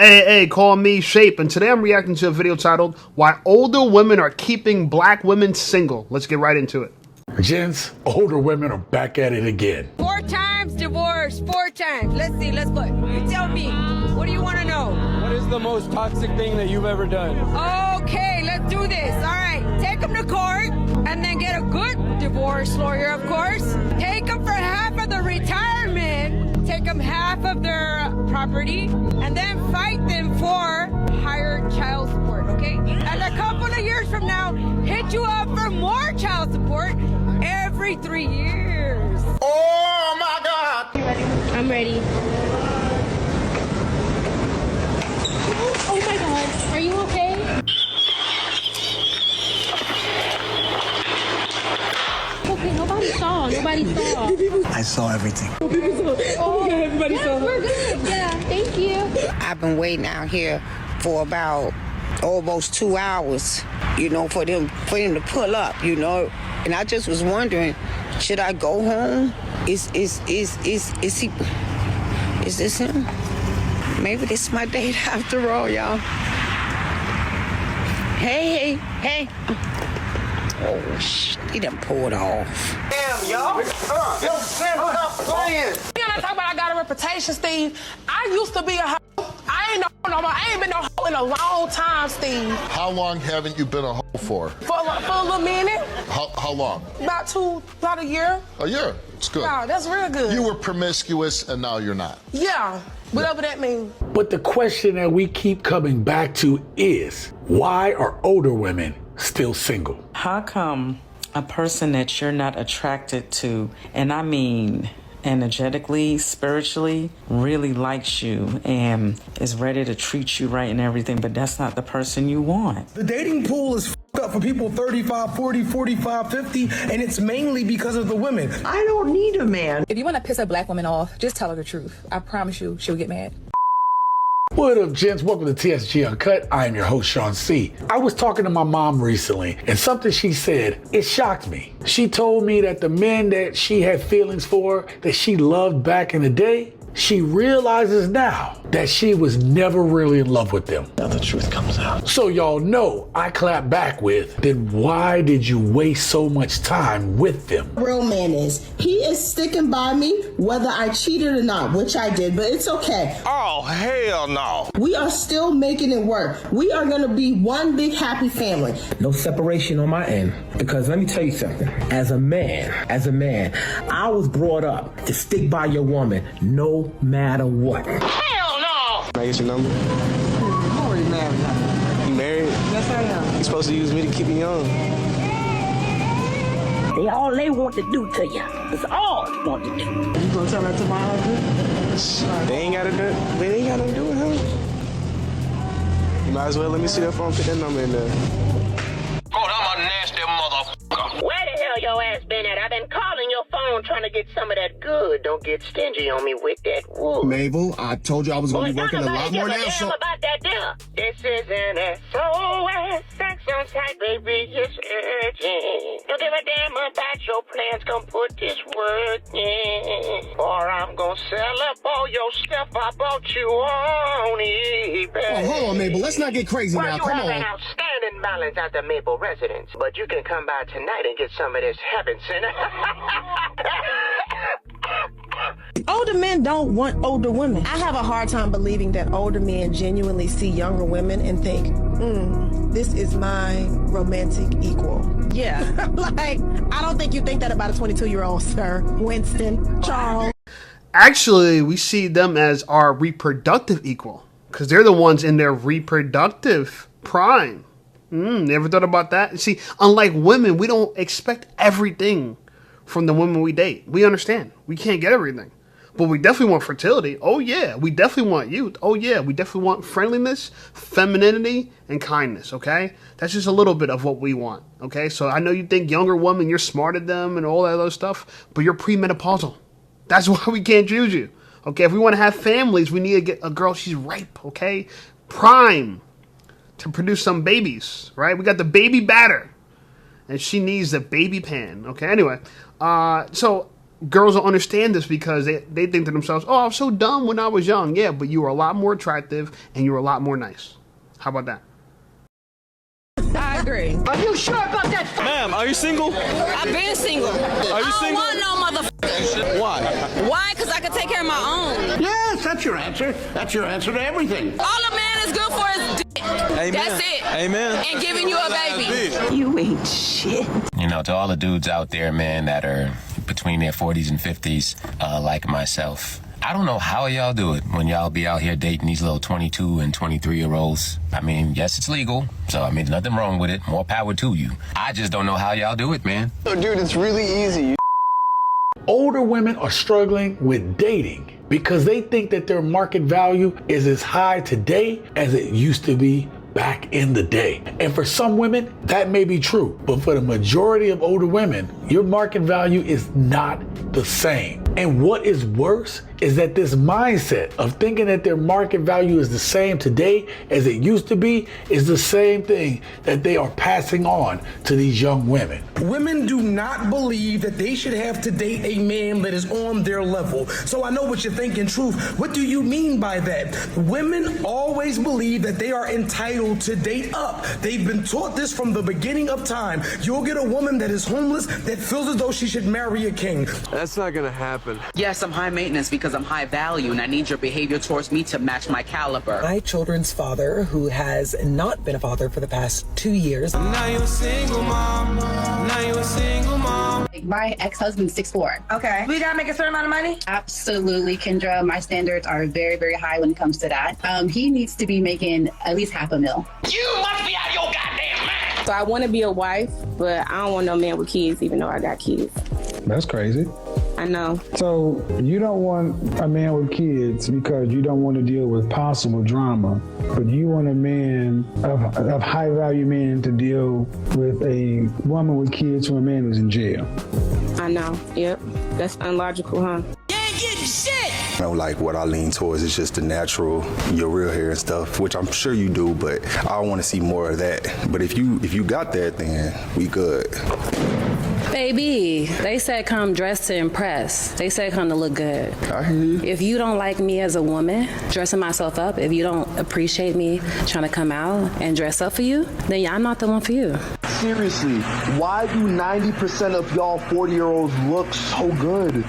Hey, call me Shape, and today I'm reacting to a video titled, Why Older Women Are Keeping Black Women Single. Let's get right into it. Gents, older women are back at it again. 4 times divorce, 4 times. Let's see, let's put. You tell me, what do you want to know? What is the most toxic thing that you've ever done? Okay, let's do this. All right, take them to court, and then get a good divorce lawyer, of course. Take them for half of the retirement. Take them half of their property, and then fight them for higher child support, okay? And a couple of years from now, hit you up for more child support every 3 years. Oh my God! You ready? I'm ready. Oh my God, are you okay? Okay, nobody saw. I saw everything. Oh, okay, everybody saw. We're good. Yeah, thank you. I've been waiting out here for about almost 2 hours, for them to pull up, And I just was wondering, should I go home? Is he? Is this him? Maybe this is my date after all, y'all. Hey. Oh, he done pulled off. Damn, y'all! Yo, Sam, stop playing! You know, talk about I got a reputation, Steve. I used to be a hoe. I ain't been no hoe in a long time, Steve. How long haven't you been a hoe for? For a little minute. How long? About a year. A year. It's good. Wow, that's real good. You were promiscuous and now you're not. Yeah, whatever that means. But the question that we keep coming back to is, why are older women still single? How come a person that you're not attracted to, and I mean energetically, spiritually, really likes you and is ready to treat you right and everything, but that's not the person you want? The dating pool is f***ed up for people 35, 40, 45, 50, and it's mainly because of the women. I don't need a man. If you want to piss a black woman off, just tell her the truth. I promise you, she'll get mad. What up, gents? Welcome to TSG Uncut. I am your host, Sean C. I was talking to my mom recently, and something she said, it shocked me. She told me that the men that she had feelings for, that she loved back in the day, she realizes now that she was never really in love with them. Now the truth comes out. So y'all know, I clap back with, then why did you waste so much time with them? Real man he is sticking by me whether I cheated or not, which I did, but it's okay. Oh, hell no. We are still making it work. We are going to be one big happy family. No separation on my end, because let me tell you something. As a man, I was brought up to stick by your woman no matter what. Hell no! Can I get your number? I'm already married now. You married? Yes, I am. You're supposed to use me to keep you young. All they want to do to you is all they want to do. You gonna tell that to my husband? They ain't gotta do it, huh? You might as well let me see that phone, put that number in there. Oh, I'm a nasty motherfucker. Where the hell your ass been at? I've been calling your phone trying to get some of that good. Don't get stingy on me with that wood. Mabel, I told you I was gonna be working a lot more now, so... about that dinner. This is an SOS. Sex on site, baby, it's urgent. Don't give a damn about your plans. Come put this work in. Or I'm gonna sell up all your stuff I bought you on eBay. Oh, hold on, Mabel. Let's not get crazy now. Come You have on. an outstanding balance at the Maple residence, but you can come by tonight and get some of this heaven center. Older men don't want older women. I have a hard time believing that older men genuinely see younger women and think, this is my romantic equal. Yeah. Like, I don't think you think that about a 22-year-old, sir. Winston, Charles. Actually, we see them as our reproductive equal, because they're the ones in their reproductive prime. Never thought about that? See, unlike women, we don't expect everything from the women we date. We understand. We can't get everything. But we definitely want fertility. Oh, yeah. We definitely want youth. Oh, yeah. We definitely want friendliness, femininity, and kindness, okay? That's just a little bit of what we want, okay? So I know you think younger women, you're smarter than them and all that other stuff, but you're premenopausal. That's why we can't choose you, okay? If we want to have families, we need to get a girl, she's ripe, okay? Prime to produce some babies, right? We got the baby batter, and she needs the baby pan, okay? Anyway, so girls don't understand this because they think to themselves, oh, I was so dumb when I was young. Yeah, but you were a lot more attractive and you were a lot more nice. How about that? I agree. Are you sure about that? Ma'am, are you single? I've been single. Are you single? I don't want no motherfucker. Why? Why? Because I can take care of my own. Yes, that's your answer. That's your answer to everything. All a man is good for is dick. Amen. That's it. Amen. And giving you a baby. You ain't shit. You know, to all the dudes out there, man, that are between their 40s and 50s, like myself, I don't know how y'all do it when y'all be out here dating these little 22 and 23-year-olds. I mean, yes, it's legal, so I mean, there's nothing wrong with it. More power to you. I just don't know how y'all do it, man. Oh, dude, it's really easy. Older women are struggling with dating because they think that their market value is as high today as it used to be back in the day. And for some women, that may be true. But for the majority of older women, your market value is not the same. And what is worse is that this mindset of thinking that their market value is the same today as it used to be is the same thing that they are passing on to these young women. Women do not believe that they should have to date a man that is on their level. So I know what you're thinking, Truth. What do you mean by that? Women always believe that they are entitled to date up. They've been taught this from the beginning of time. You'll get a woman that is homeless that feels as though she should marry a king. That's not gonna happen. Yes, I'm high maintenance because I'm high value and I need your behavior towards me to match my caliber. My children's father, who has not been a father for the past 2 years. Now you're a single mom. Now you're a single mom. My ex-husband's 6'4". Okay. We gotta make a certain amount of money? Absolutely, Kendra. My standards are very, very high when it comes to that. He needs to be making at least $500,000. You must be out of your goddamn mind. So I want to be a wife, but I don't want no man with kids, even though I got kids. That's crazy. I know. So you don't want a man with kids because you don't want to deal with possible drama, but you want a man of high value man to deal with a woman with kids from a man who's in jail. I know. Yep. That's unlogical, huh? You ain't getting shit. You know, like what I lean towards is just the natural, your real hair and stuff, which I'm sure you do, but I want to see more of that. But if you got that, then we good. Baby, they said come dressed to impress. They said come to look good. I hear you. If you don't like me as a woman, dressing myself up, if you don't appreciate me trying to come out and dress up for you, then I'm not the one for you. Seriously, why do 90% of y'all 40-year-olds look so good?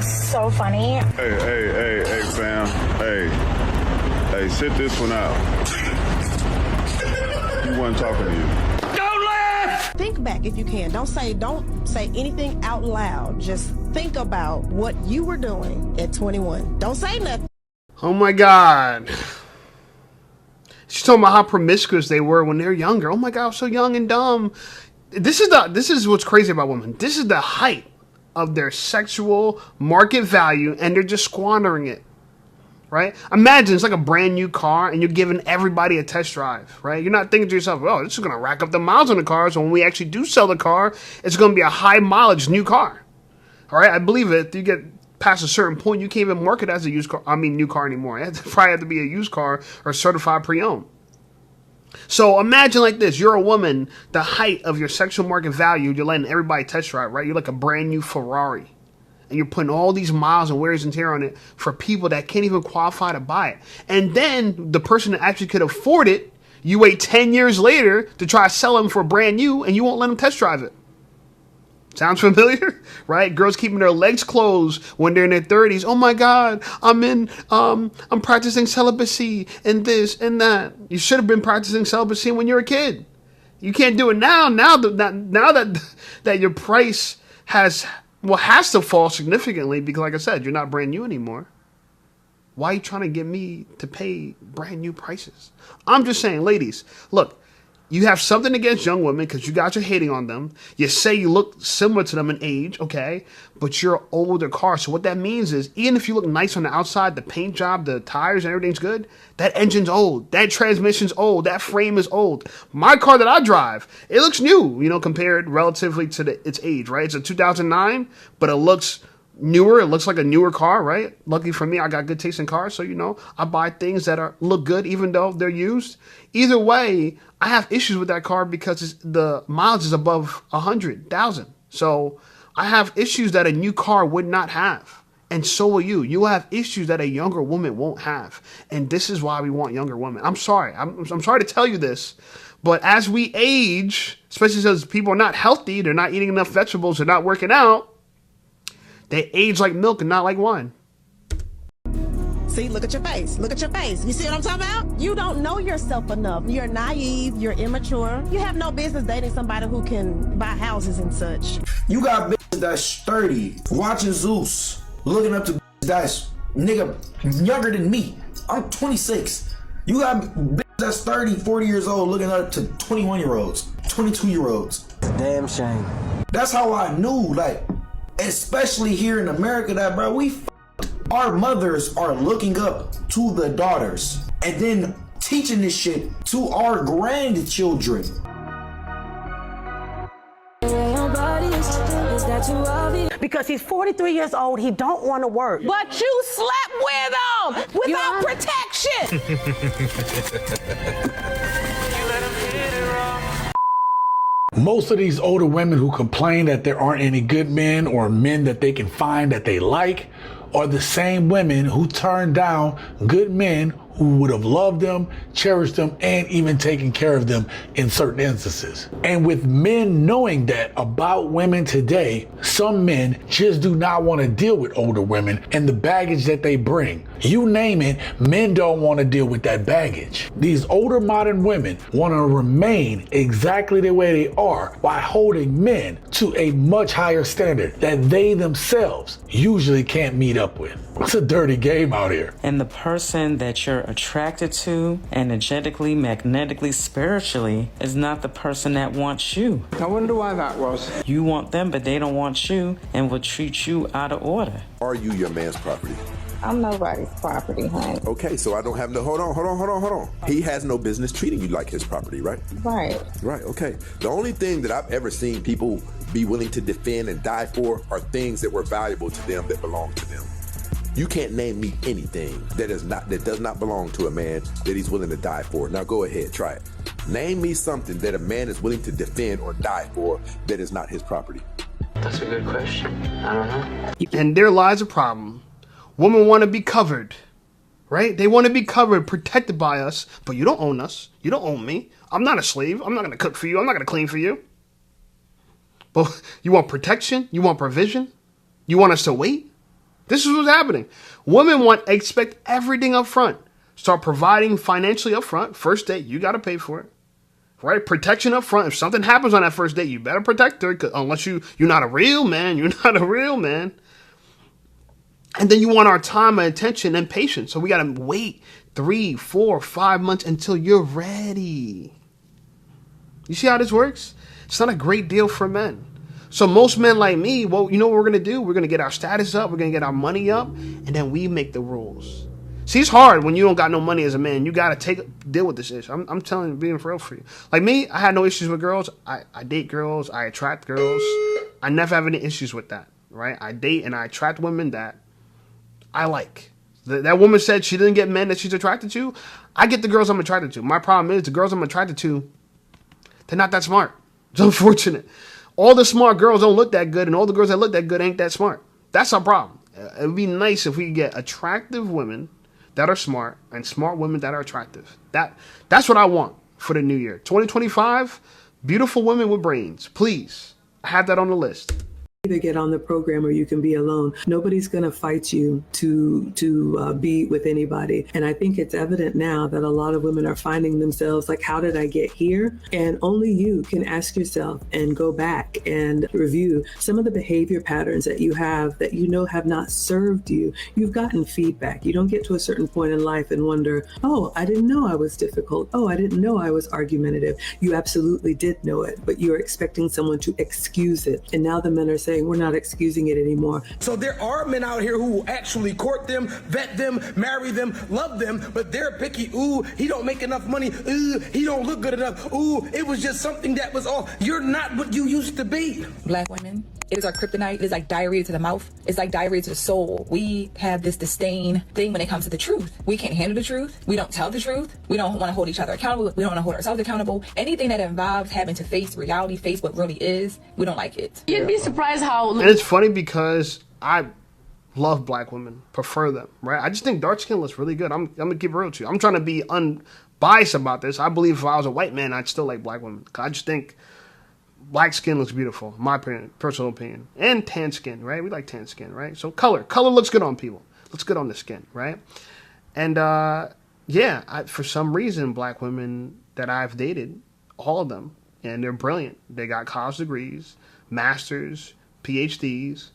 So funny. Hey, fam. Hey, sit this one out. He wasn't talking to you. Think back if you can. Don't say anything out loud. Just think about what you were doing at 21. Don't say nothing. Oh my God. She's talking about how promiscuous they were when they were younger. Oh my God, I was so young and dumb. This is what's crazy about women. This is the height of their sexual market value, and they're just squandering it. Right? Imagine it's like a brand new car and you're giving everybody a test drive, right? You're not thinking to yourself, oh, this is going to rack up the miles on the car. So when we actually do sell the car, it's going to be a high mileage new car. All right? I believe it. If you get past a certain point, you can't even market it as a new car anymore. It probably have to be a used car or certified pre-owned. So imagine like this. You're a woman, the height of your sexual market value, you're letting everybody test drive, right? You're like a brand new Ferrari. And you're putting all these miles and wears and tear on it for people that can't even qualify to buy it. And then the person that actually could afford it, you wait 10 years later to try to sell them for brand new, and you won't let them test drive it. Sounds familiar? Right? Girls keeping their legs closed when they're in their 30s. Oh my God, I'm practicing celibacy and this and that. You should have been practicing celibacy when you were a kid. You can't do it now. Now that your price has to fall significantly because, like I said, you're not brand new anymore. Why are you trying to get me to pay brand new prices? I'm just saying, ladies, look, you have something against young women because you guys are hating on them. You say you look similar to them in age, okay, but you're an older car. So what that means is even if you look nice on the outside, the paint job, the tires, and everything's good, that engine's old. That transmission's old. That frame is old. My car that I drive, it looks new, compared relatively to its age, right? It's a 2009, but it looks newer. It looks like a newer car, right? Lucky for me, I got good taste in cars, so I buy things that look good even though they're used. Either way, I have issues with that car because the mileage is above 100,000. So I have issues that a new car would not have. And so will you. You will have issues that a younger woman won't have. And this is why we want younger women. I'm sorry. I'm sorry to tell you this. But as we age, especially because people are not healthy, they're not eating enough vegetables, they're not working out, they age like milk and not like wine. See, look at your face. Look at your face. You see what I'm talking about? You don't know yourself enough. You're naive. You're immature. You have no business dating somebody who can buy houses and such. You got bitches that's 30, watching Zeus, looking up to bitches that's nigga younger than me. I'm 26. You got bitches that's 30, 40 years old looking up to 21-year-olds, 22-year-olds. Damn shame. That's how I knew, like, especially here in America, that, bro, our mothers are looking up to the daughters and then teaching this shit to our grandchildren. Because he's 43 years old, he don't want to work. But you slept with him without protection. Most of these older women who complain that there aren't any good men or men that they can find that they like are the same women who turn down good men who would have loved them, cherished them, and even taken care of them in certain instances. And with men knowing that about women today, some men just do not want to deal with older women and the baggage that they bring. You name it, men don't want to deal with that baggage. These older modern women want to remain exactly the way they are while holding men to a much higher standard that they themselves usually can't meet up with. It's a dirty game out here. And the person that you're attracted to energetically, magnetically, spiritually is not the person that wants you. I wonder why that was. You want them, but they don't want you and will treat you out of order. Are you your man's property? I'm nobody's property, honey. Okay, so I don't have no, hold on. He has no business treating you like his property, right? Right. Right, okay. The only thing that I've ever seen people be willing to defend and die for are things that were valuable to them that belong to them. You can't name me anything that does not belong to a man that he's willing to die for. Now go ahead, try it. Name me something that a man is willing to defend or die for that is not his property. That's a good question. I don't know. And there lies a problem. Women want to be covered, right? They want to be covered, protected by us, but you don't own us. You don't own me. I'm not a slave. I'm not going to cook for you. I'm not going to clean for you. But you want protection? You want provision? You want us to wait? This is what's happening. Women expect everything up front. Start providing financially up front. First date, you got to pay for it. Right? Protection up front. If something happens on that first date, you better protect her. Unless you're not a real man. You're not a real man. And then you want our time and attention and patience. So we got to wait 3, 4, 5 months until you're ready. You see how this works? It's not a great deal for men. So most men like me, well, you know what we're going to do? We're going to get our status up. We're going to get our money up. And then we make the rules. See, it's hard when you don't got no money as a man. You got to deal with this issue. I'm telling you, being for real for you. Like me, I had no issues with girls. I date girls. I attract girls. I never have any issues with that, right? I date and I attract women that I like. That woman said she didn't get men that she's attracted to. I get the girls I'm attracted to. My problem is the girls I'm attracted to, they're not that smart. It's unfortunate. All the smart girls don't look that good, and all the girls that look that good ain't that smart. That's our problem. It would be nice if we could get attractive women that are smart and smart women that are attractive. That's what I want for the new year. 2025, beautiful women with brains. Please, I have that on the list. Either get on the program or you can be alone. Nobody's going to fight you to be with anybody. And I think it's evident now that a lot of women are finding themselves like, how did I get here? And only you can ask yourself and go back and review some of the behavior patterns that you have that you know have not served you. You've gotten feedback. You don't get to a certain point in life and wonder, oh, I didn't know I was difficult. Oh, I didn't know I was argumentative. You absolutely did know it, but you're expecting someone to excuse it. And now the men are saying, we're not excusing it anymore. So there are men out here who will actually court them, vet them, marry them, love them, but they're picky. Ooh, he don't make enough money. Ooh, he don't look good enough. Ooh, it was just something that was off. You're not what you used to be. Black women It is our kryptonite. It is like diarrhea to the mouth. It's like diarrhea to the soul. We have this disdain thing when it comes to the truth. We can't handle the truth. We don't tell the truth. We don't want to hold each other accountable. We don't want to hold ourselves accountable. Anything that involves having to face reality, face what really is, we don't like it. You'd be surprised how... And it's funny because I love black women, prefer them, right? I just think dark skin looks really good. I'm going to keep it real to you. I'm trying to be unbiased about this. I believe if I was a white man, I'd still like black women. I just think black skin looks beautiful, in my opinion, personal opinion. And tan skin, right? We like tan skin, right? So color looks good on people. Looks good on the skin, right? And for some reason, black women that I've dated, all of them, and they're brilliant. They got college degrees, masters, PhDs.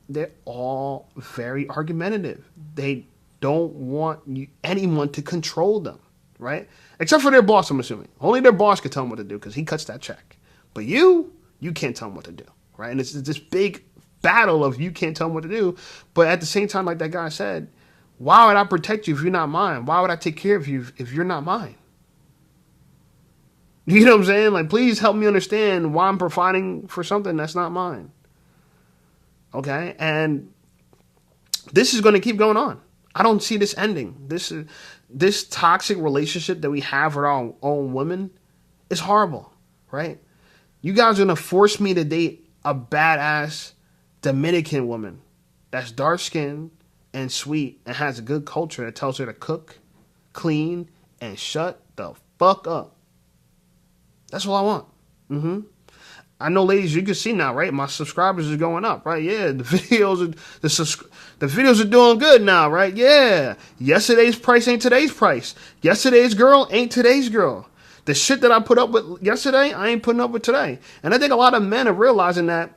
They're all very argumentative. They don't want anyone to control them, right? Except for their boss, I'm assuming. Only their boss can tell them what to do because he cuts that check. But you can't tell them what to do, right? And it's this big battle of you can't tell them what to do. But at the same time, like that guy said, why would I protect you if you're not mine? Why would I take care of you if you're not mine? You know what I'm saying? Like, please help me understand why I'm providing for something that's not mine. Okay? And this is going to keep going on. I don't see this ending. This toxic relationship that we have with our own women is horrible, right? You guys are going to force me to date a badass Dominican woman that's dark-skinned and sweet and has a good culture that tells her to cook, clean, and shut the fuck up. That's all I want. I know, ladies, you can see now, right? My subscribers are going up, right? Yeah, the videos are doing good now, right? Yeah. Yesterday's price ain't today's price. Yesterday's girl ain't today's girl. The shit that I put up with yesterday, I ain't putting up with today. And I think a lot of men are realizing that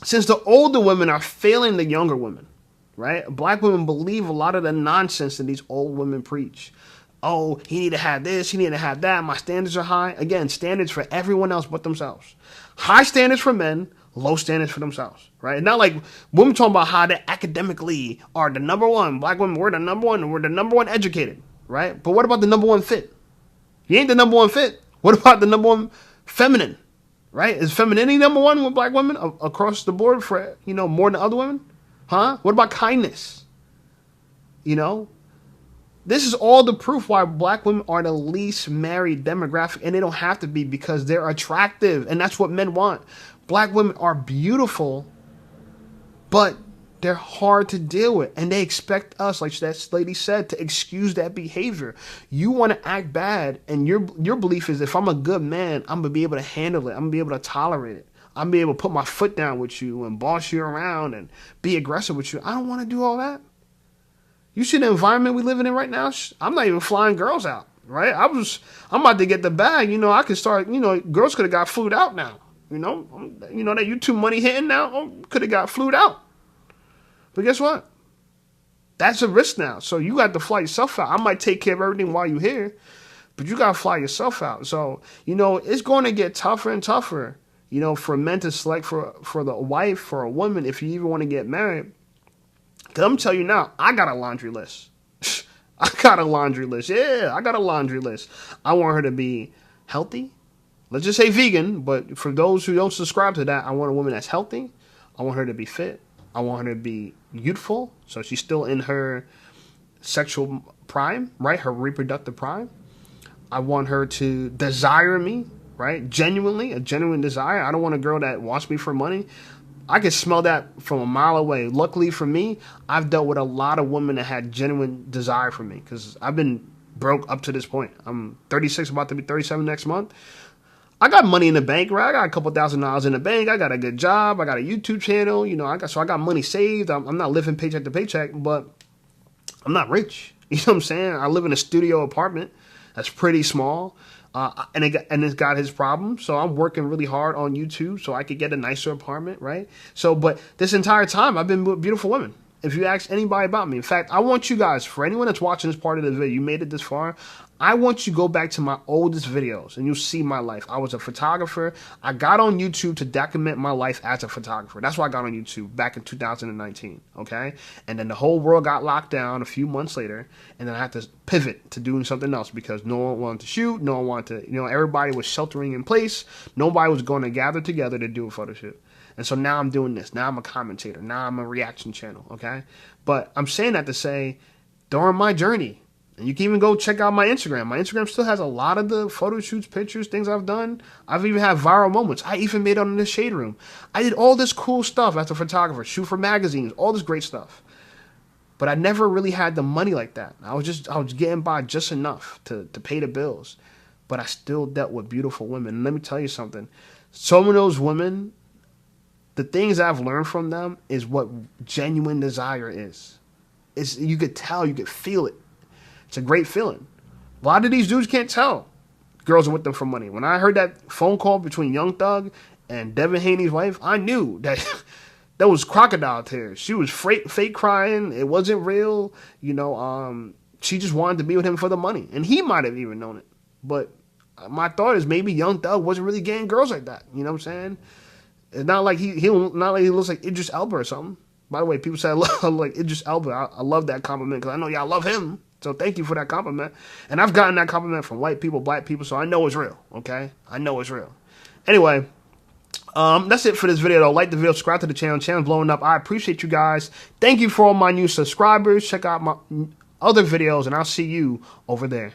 since the older women are failing the younger women, right? Black women believe a lot of the nonsense that these old women preach. Oh, he need to have this, he need to have that. My standards are high. Again, standards for everyone else but themselves. High standards for men, low standards for themselves, right? It's not like women talking about how they academically are the number one. Black women, we're the number one educated, right? But what about the number one fit? You ain't the number one fit. What about the number one feminine, right? Is femininity number one with black women across the board for, more than other women? Huh? What about kindness? This is all the proof why black women are the least married demographic, and they don't have to be because they're attractive, and that's what men want. Black women are beautiful, but they're hard to deal with, and they expect us, like that lady said, to excuse that behavior. You want to act bad, and your belief is if I'm a good man, I'm going to be able to handle it. I'm going to be able to tolerate it. I'm going to be able to put my foot down with you and boss you around and be aggressive with you. I don't want to do all that. You see the environment we living in right now? I'm not even flying girls out, right? I'm about to get the bag. I could start, girls could have got flued out now. That YouTube money hitting now, could have got flued out. But guess what? That's a risk now. So you got to fly yourself out. I might take care of everything while you're here, but you got to fly yourself out. So, it's going to get tougher and tougher, for men to select for the wife, for a woman, if you even want to get married. Because I'm telling you now, I got a laundry list. I got a laundry list. Yeah, I got a laundry list. I want her to be healthy. Let's just say vegan, but for those who don't subscribe to that, I want a woman that's healthy. I want her to be fit. I want her to be youthful, so she's still in her sexual prime, right? Her reproductive prime. I want her to desire me, right? Genuinely, a genuine desire. I don't want a girl that wants me for money. I can smell that from a mile away. Luckily for me, I've dealt with a lot of women that had genuine desire for me because I've been broke up to this point. I'm 36, about to be 37 next month. I got money in the bank, right? I got a couple $1,000s in the bank. I got a good job. I got a YouTube channel. I got money saved. I'm not living paycheck to paycheck, but I'm not rich. You know what I'm saying? I live in a studio apartment that's pretty small. And it's got his problems. So I'm working really hard on YouTube so I could get a nicer apartment, right? So, but this entire time I've been with beautiful women. If you ask anybody about me, in fact, I want you guys, for anyone that's watching this part of the video, you made it this far, I want you to go back to my oldest videos and you'll see my life. I was a photographer. I got on YouTube to document my life as a photographer. That's why I got on YouTube back in 2019, okay? And then the whole world got locked down a few months later, and then I had to pivot to doing something else because no one wanted to shoot, no one wanted to, everybody was sheltering in place. Nobody was going to gather together to do a photo shoot. And so now I'm doing this. Now I'm a commentator. Now I'm a reaction channel, okay? But I'm saying that to say, during my journey, and you can even go check out my Instagram. My Instagram still has a lot of the photo shoots, pictures, things I've done. I've even had viral moments. I even made it on the Shade Room. I did all this cool stuff as a photographer, shoot for magazines, all this great stuff. But I never really had the money like that. I was getting by just enough to pay the bills. But I still dealt with beautiful women. And let me tell you something. Some of those women, the things I've learned from them is what genuine desire is. You could tell, you could feel it. It's a great feeling. A lot of these dudes can't tell girls are with them for money. When I heard that phone call between Young Thug and Devin Haney's wife, I knew that that was crocodile tears. She was fake crying. It wasn't real. She just wanted to be with him for the money. And he might have even known it. But my thought is maybe Young Thug wasn't really getting girls like that. You know what I'm saying? It's not like he looks like Idris Elba or something. By the way, people say I love like Idris Elba. I love that compliment because I know y'all love him. So thank you for that compliment. And I've gotten that compliment from white people, black people, so I know it's real, okay? I know it's real. Anyway, that's it for this video, though. Like the video, subscribe to the channel. Channel's blowing up. I appreciate you guys. Thank you for all my new subscribers. Check out my other videos, and I'll see you over there.